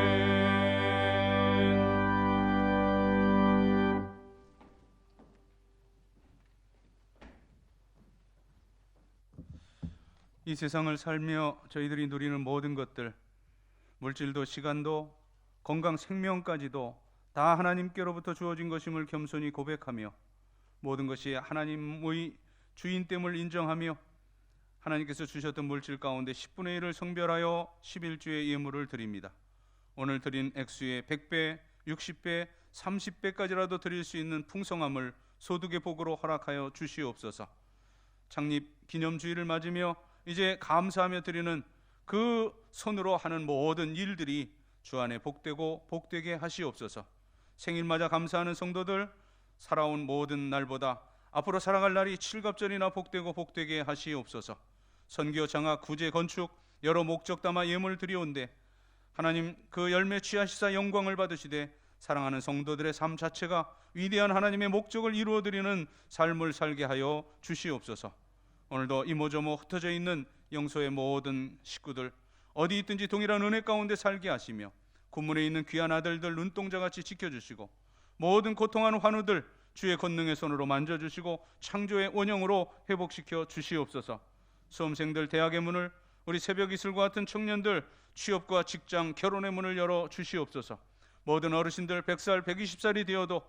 Speaker 1: 이 세상을 살며 저희들이 누리는 모든 것들, 물질도 시간도 건강 생명까지도 다 하나님께로부터 주어진 것임을 겸손히 고백하며 모든 것이 하나님의 주인됨을 인정하며 하나님께서 주셨던 물질 가운데 10분의 1을 성별하여 11주의 예물을 드립니다. 오늘 드린 액수의 100배, 60배, 30배까지라도 드릴 수 있는 풍성함을 소득의 복으로 허락하여 주시옵소서. 창립 기념주일을 맞으며 이제 감사하며 드리는 그 손으로 하는 모든 일들이 주 안에 복되고 복되게 하시옵소서. 생일 맞아 감사하는 성도들, 살아온 모든 날보다 앞으로 살아갈 날이 칠갑절이나 복되고 복되게 하시옵소서. 선교, 장학, 구제, 건축 여러 목적 담아 예물 드리온데 하나님 그 열매 취하시사 영광을 받으시되 사랑하는 성도들의 삶 자체가 위대한 하나님의 목적을 이루어드리는 삶을 살게 하여 주시옵소서. 오늘도 이모저모 흩어져 있는 영소의 모든 식구들 어디 있든지 동일한 은혜 가운데 살게 하시며 군문에 있는 귀한 아들들 눈동자같이 지켜주시고 모든 고통하는 환우들 주의 권능의 손으로 만져주시고 창조의 원형으로 회복시켜 주시옵소서. 수험생들 대학의 문을, 우리 새벽 이슬과 같은 청년들 취업과 직장, 결혼의 문을 열어 주시옵소서. 모든 어르신들 100살, 120살이 되어도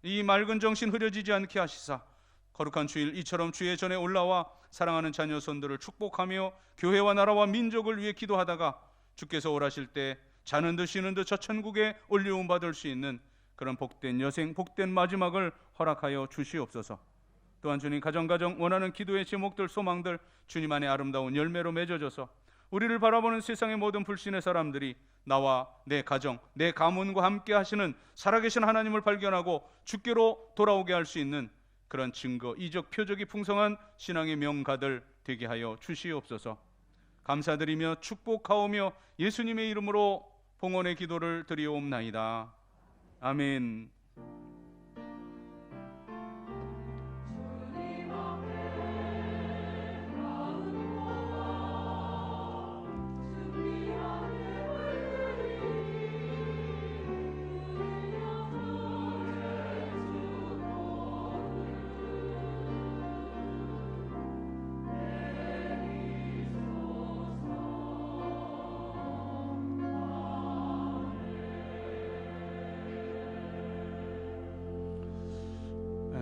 Speaker 1: 이 맑은 정신 흐려지지 않게 하시사 거룩한 주일 이처럼 주의 전에 올라와 사랑하는 자녀 손들을 축복하며 교회와 나라와 민족을 위해 기도하다가 주께서 오라실 때 자는 듯 쉬는 듯 저 천국에 올리움 받을 수 있는 그런 복된 여생, 복된 마지막을 허락하여 주시옵소서. 또한 주님 가정가정 원하는 기도의 제목들, 소망들 주님 안에 아름다운 열매로 맺어져서 우리를 바라보는 세상의 모든 불신의 사람들이 나와 내 가정, 내 가문과 함께 하시는 살아계신 하나님을 발견하고 주께로 돌아오게 할 수 있는 그런 증거, 이적, 표적이 풍성한 신앙의 명가들 되게 하여 주시옵소서. 감사드리며 축복하오며 예수님의 이름으로 봉헌의 기도를 드리옵나이다. 아멘.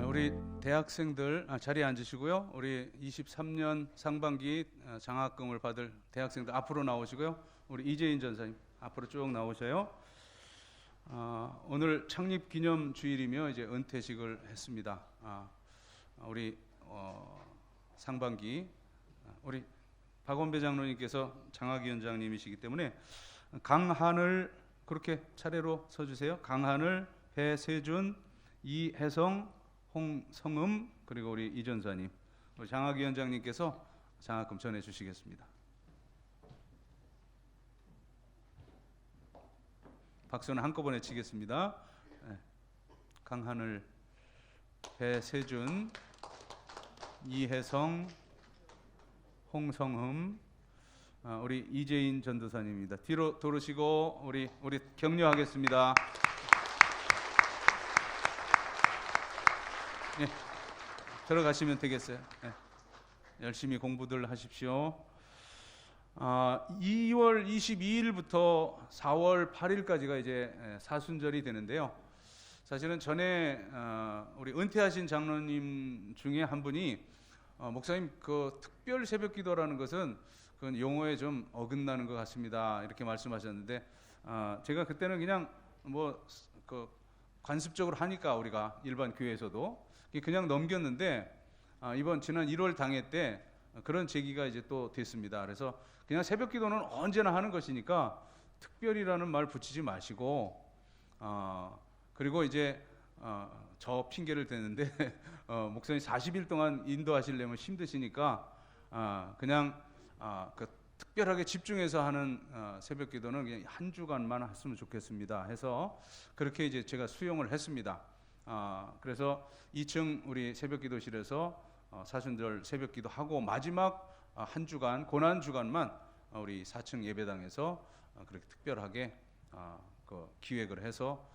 Speaker 1: 우리 대학생들 자리에 앉으시고요. 우리 23년 상반기 장학금을 받을 대학생들 앞으로 나오시고요. 우리 이재인 전사님 앞으로 쭉 나오셔요. 오늘 창립 기념 주일이며 이제 은퇴식을 했습니다. 우리 상반기 우리 박원배 장로님께서 장학위원장님이시기 때문에 강한을 그렇게 차례로 서주세요. 강한을, 배세준, 이혜성, 홍성음, 그리고 우리 이전사님, 우리 장학위원장님께서 장학금 전해주시겠습니다. 박수는 한꺼번에 치겠습니다. 강하늘, 배세준, 이혜성, 홍성흠, 우리 이재인 전도사님입니다. 뒤로 돌으시고 우리 격려하겠습니다. 네, 들어가시면 되겠어요. 네, 열심히 공부들 하십시오. 2월 22일부터 4월 8일까지가 이제 사순절이 되는데요. 사실은 전에 우리 은퇴하신 장로님 중에 한 분이 목사님 그 특별 새벽기도라는 것은 그 용어에 좀 어긋나는 것 같습니다. 이렇게 말씀하셨는데 제가 그때는 그냥 그 관습적으로 하니까 우리가 일반 교회에서도 그냥 넘겼는데 이번 지난 1월 당회 때 그런 제기가 이제 또 됐습니다. 그래서 그냥 새벽기도는 언제나 하는 것이니까 특별이라는 말 붙이지 마시고 그리고 이제 저 핑계를 대는데 목사님 40일 동안 인도하시려면 힘드시니까 그냥 그 특별하게 집중해서 하는 새벽 기도는 그냥 한 주간만 했으면 좋겠습니다 해서 그렇게 이제 제가 수용을 했습니다. 그래서 2층 우리 새벽 기도실에서 사순절 새벽 기도하고 마지막 한 주간 고난 주간만 우리 4층 예배당에서 그렇게 특별하게 그 기획을 해서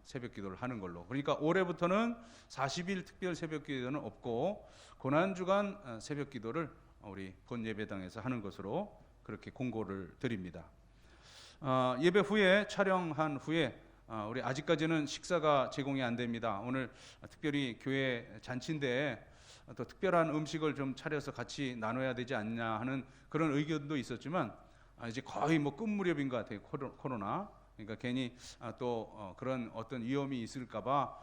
Speaker 1: 새벽 기도를 하는 걸로. 그러니까 올해부터는 40일 특별 새벽 기도는 없고 고난 주간 새벽 기도를 우리 본 예배당에서 하는 것으로 그렇게 공고를 드립니다. 예배 후에 촬영한 후에 우리 아직까지는 식사가 제공이 안 됩니다. 오늘 특별히 교회 잔치인데 또 특별한 음식을 좀 차려서 같이 나눠야 되지 않냐 하는 그런 의견도 있었지만 이제 거의 뭐 끝 무렵인 것 같아요. 코로나. 그러니까 괜히 또 그런 어떤 위험이 있을까봐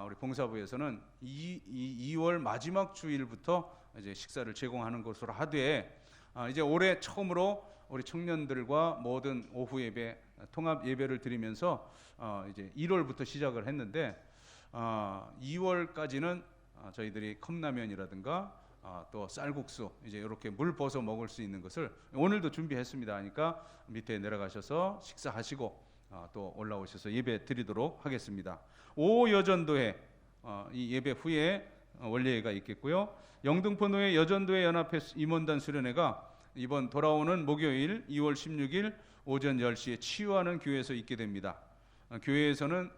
Speaker 1: 우리 봉사부에서는 2월 마지막 주일부터 이제 식사를 제공하는 것으로 하되 이제 올해 처음으로 우리 청년들과 모든 오후 예배 통합 예배를 드리면서 이제 1월부터 시작을 했는데 2월까지는 저희들이 컵라면이라든가 또 쌀국수 이제 이렇게 물 벗어 먹을 수 있는 것을 오늘도 준비했습니다. 하니까 밑에 내려가셔서 식사하시고 또 올라오셔서 예배 드리도록 하겠습니다. 오여전도회 이 예배 후에 원례회가 있겠고요. 영등포노회 여전도회 연합회 임원단 수련회가 이번 돌아오는 목요일 2월 16일 오전 10시에 치유하는 교회에서 있게 됩니다. 교회에서는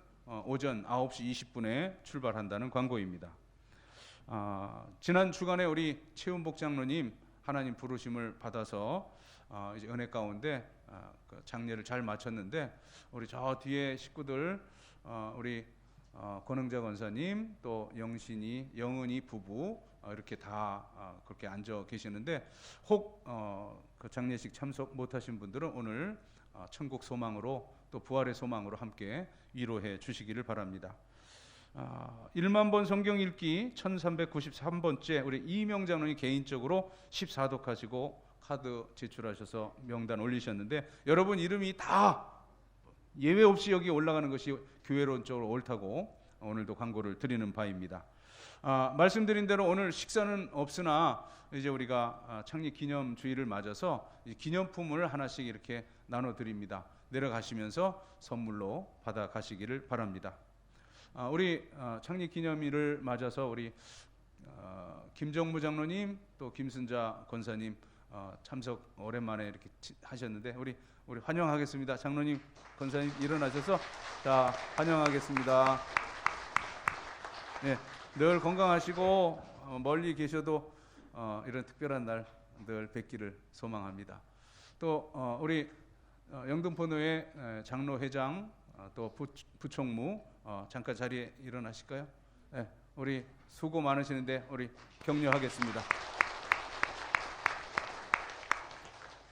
Speaker 1: 오전 9시 20분에 출발한다는 광고입니다. 지난 주간에 우리 최은복 장로님 하나님 부르심을 받아서 이제 은혜 가운데 그 장례를 잘 마쳤는데 우리 저 뒤에 식구들 우리 권흥자 권사님 또 영은이 부부 이렇게 다 그렇게 앉아 계시는데 혹 그 장례식 참석 못하신 분들은 오늘 천국 소망으로 또 부활의 소망으로 함께 위로해 주시기를 바랍니다. 1만 번 성경 읽기 1393번째 우리 이명 장로님 개인적으로 14독 하시고 카드 제출하셔서 명단 올리셨는데 여러분 이름이 다 예외 없이 여기 올라가는 것이 교회론적으로 옳다고 오늘도 광고를 드리는 바입니다. 말씀드린 대로 오늘 식사는 없으나 이제 우리가 창립 기념 주일을 맞아서 기념품을 하나씩 이렇게 나눠 드립니다. 내려가시면서 선물로 받아 가시기를 바랍니다. 우리 창립 기념일을 맞아서 우리 김정무 장로님 또 김순자 권사님 참석 오랜만에 이렇게 하셨는데 우리 환영하겠습니다. 장로님 권사님 일어나셔서 자 환영하겠습니다. 네, 늘 건강하시고 멀리 계셔도 이런 특별한 날 늘 뵙기를 소망합니다. 또 우리 영등포노회 장로회장 또 부총무 잠깐 자리에 일어나실까요? 네, 우리 수고 많으시는데 우리 격려하겠습니다.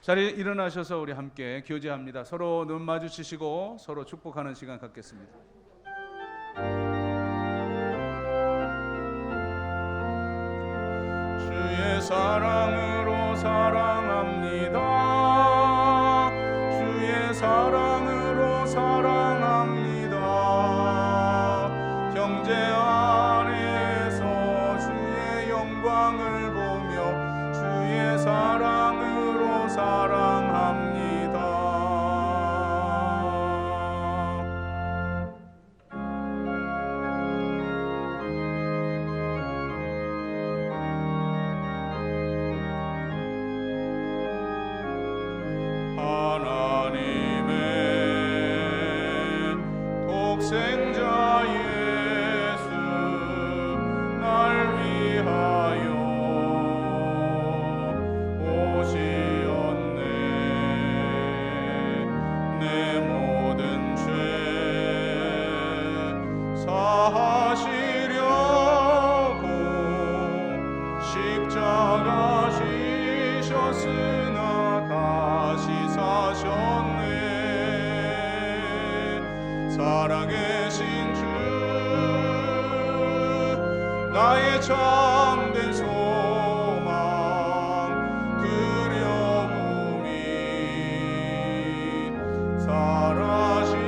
Speaker 1: 자리에 일어나셔서 우리 함께 교제합니다. 서로 눈 마주치시고 서로 축복하는 시간 갖겠습니다. 주의 사랑으로 사랑합니다. 주의 사랑으로 사랑합니다. 형제 안에서 주의 영광을 보며 주의 사랑으로 사랑합니다. 하나님의 독생자 예수 날 위하여 오시었네. 내 모든 죄 사하시려고 십자가 지셨으나 다시 사셨네. 살아계신 주 나의 참된 소망 두려움이 사라지네.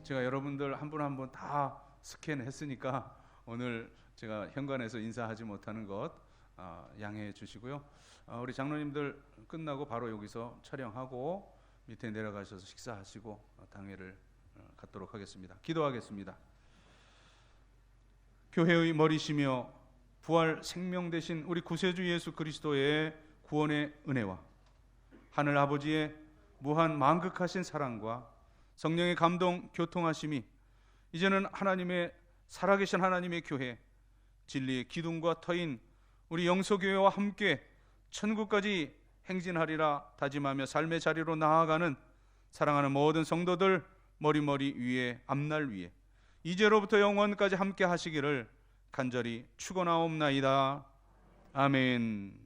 Speaker 1: 제가 여러분들 한 분 한 분 다 스캔했으니까 오늘 제가 현관에서 인사하지 못하는 것 양해해 주시고요. 우리 장로님들 끝나고 바로 여기서 촬영하고 밑에 내려가셔서 식사하시고 당회를 갖도록 하겠습니다. 기도하겠습니다. 교회의 머리시며 부활 생명 되신 우리 구세주 예수 그리스도의 구원의 은혜와 하늘 아버지의 무한 만극하신 사랑과 성령의 감동 교통하심이 이제는 하나님의 살아계신 하나님의 교회 진리의 기둥과 터인 우리 영소교회와 함께 천국까지 행진하리라 다짐하며 삶의 자리로 나아가는 사랑하는 모든 성도들 머리머리 위에 앞날 위에 이제로부터 영원까지 함께 하시기를 간절히 축원하옵나이다. 아멘.